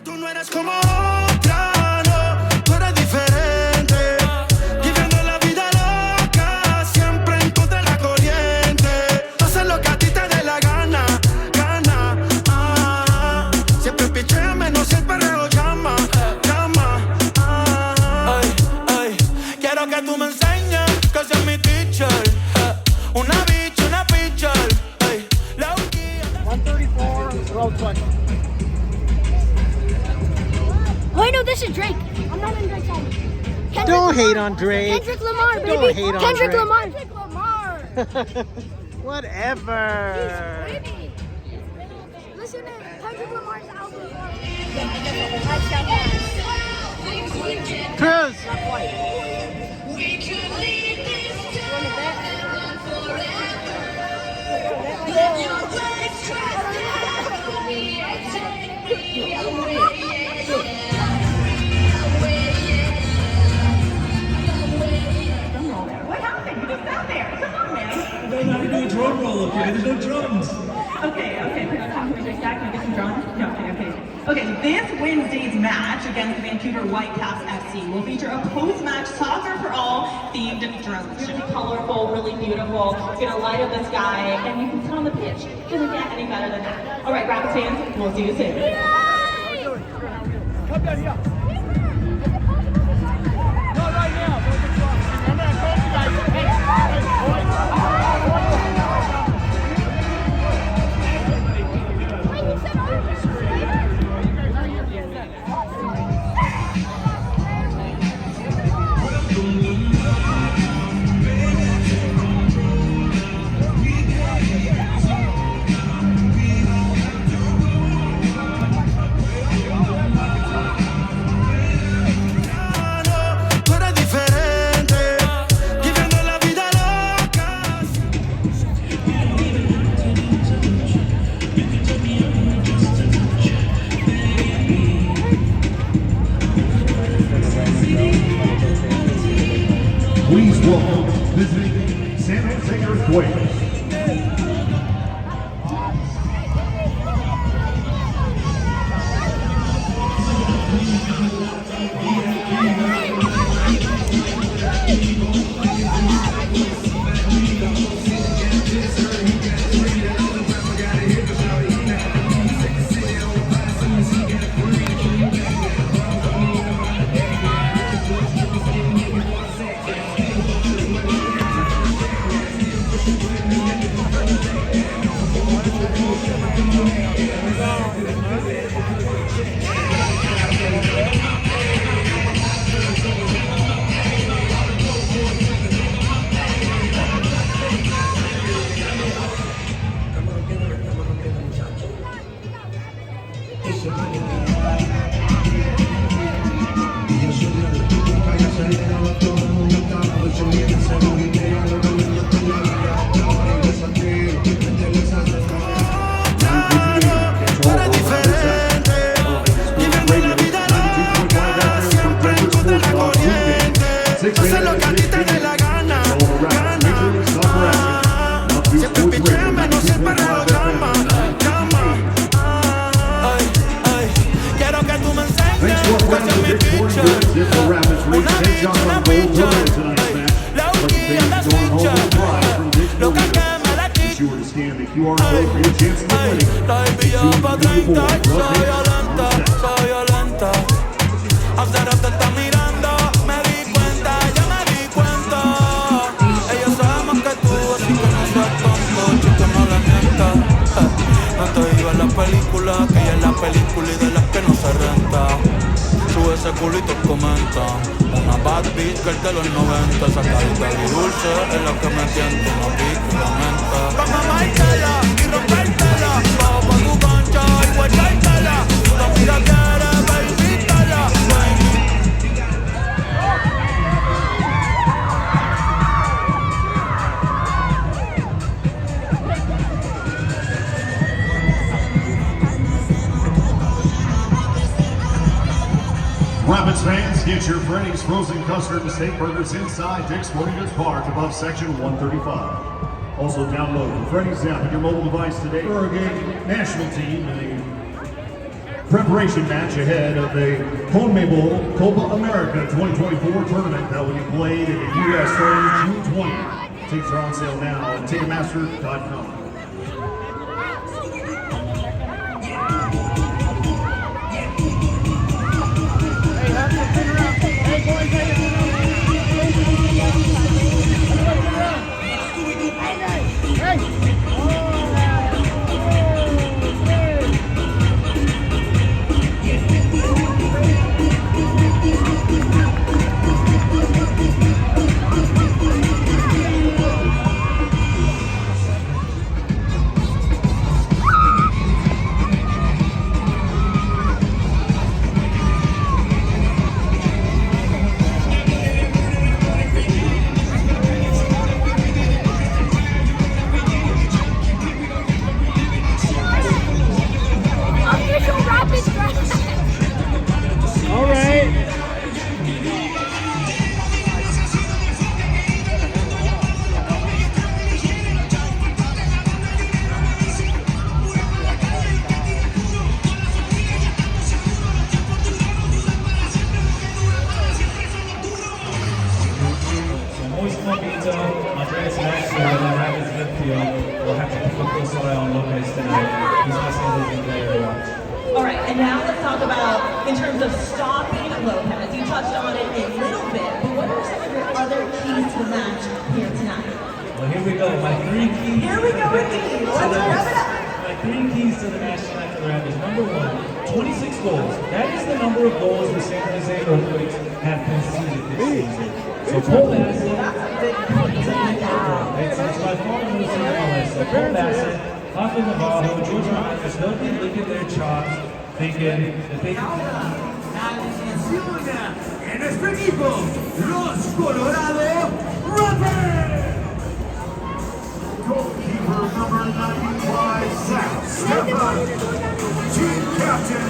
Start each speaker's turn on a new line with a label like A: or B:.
A: Tú no eres como otra, no, tú eres diferente. Viviendo la vida loca, siempre en contra de la corriente. Hacer lo que a ti te dé la gana, gana. Siempre picheame, no siempre reo llama, llama.
B: Ay, ay, quiero que tú me enseñes que seas mi teacher. Una bitch, una pitcher. Ay, la
C: 134, road 20.
D: Wait, no, this is Drake. I'm not in Drake's album. Kendrick
E: Don't
D: Lamar.
E: hate on Drake.
D: Kendrick Lamar, baby.
E: Don't hate on
D: Kendrick
E: Drake.
D: Lamar. Kendrick Lamar.
E: Whatever.
D: He's baby. Listen to Kendrick Lamar's album.
E: Cruz.
F: What happened? You just sat there. Come on, man. They're not doing a drum roll up here. There's no drums. Okay. Can we just can I get some drums? No, okay. Okay, this Wednesday's match against Vancouver Whitecaps FC will feature a post-match soccer for all themed drums. It's gonna be colorful, really beautiful. It's gonna light up the sky, and you can sit on the pitch. Doesn't get any better than that. All right, Rapids fans, we'll see you soon.
C: Come down here. Not right now. Remember I told you guys.
A: Tú eres diferente. Viviendo la vida loca.
G: Please welcome visiting San Jose Earthquakes.
A: Tú eres diferente. Viviendo la vida loca, siempre en contra de la corriente. Hacer lo que a ti te dé la gana, gana. Siempre picheame, no siempre reo llama, llama.
B: ay, ay, quiero que tú me enseñes
G: Thanks to our
B: que seas
G: friends
B: mi
G: at Victoria
B: teacher.
G: University for Rapids
B: Una
G: St.
B: bitch,
G: John's
B: una
G: on gold
B: pitcher.
G: tonight tonight's match.
B: La
G: Representing
B: anda
G: going home with
B: switcher.
G: pride from
B: Loca
G: Victoria.
B: que me la
G: Be
B: quita.
G: sure to scan the QR code for your chance to
B: Ay,
G: win.
B: la envidia pa' 30. Soy violenta, soy violenta. Hacer te está mirando. Me di cuenta, ya me di cuenta. Ella sabe más que tú, así que no seas tonto, chico, no le mientas. No te digo en la película, que ella es la película y de las que no se renta. Sube ese culito y comenta. Una bad bitch que el de los 90. Esa carita dulce es la que me tienta. Una pica y la menta. Vamos a marcártela y rompértela. Bajo pa' tu concha y guachártela. Tú la mira quieres, baby, tala, baby.
G: Rapids fans, get your Freddy's frozen custard and steak burgers inside Dick's Sporting Goods Park above section 135. Also download the Freddy's app on your mobile device today. Oregon national team and a Preparation match ahead of the CONMEBOL Copa America 2024 tournament that will be played in the U.S. starting June 20th. Tickets are on sale now at Ticketmaster.com.
C: Hey, have to spin around. Hey, boys, hey, spin around. Hey!
D: Official rapid strike.
C: All right.
E: Moist Mojito, Andreas Maxwell, and Rapids midfield will have to keep a close eye on Lopez tonight. He's missing a good player to watch.
F: All right, and now let's talk about, in terms of stopping Lopez. You touched on it a little bit, but what are some of your other keys to the match here tonight?
E: Well, here we go. My three keys.
F: Here we go indeed. Let's rev it up.
E: My three keys to the match tonight for the Rapids. Number one, 26 goals. That is the number of goals the San Jose Earthquakes have conceded this season. So Cole Bassett, it's by far the most in the MLS. So Cole Bassett, Hoffman Navarro, George Rogers, they'll be licking their chops, thinking that they can.
A: En nuestro equipo, los Colorado Rapids.
G: Goalkeeper number 95, Zach. Step up. Team captain,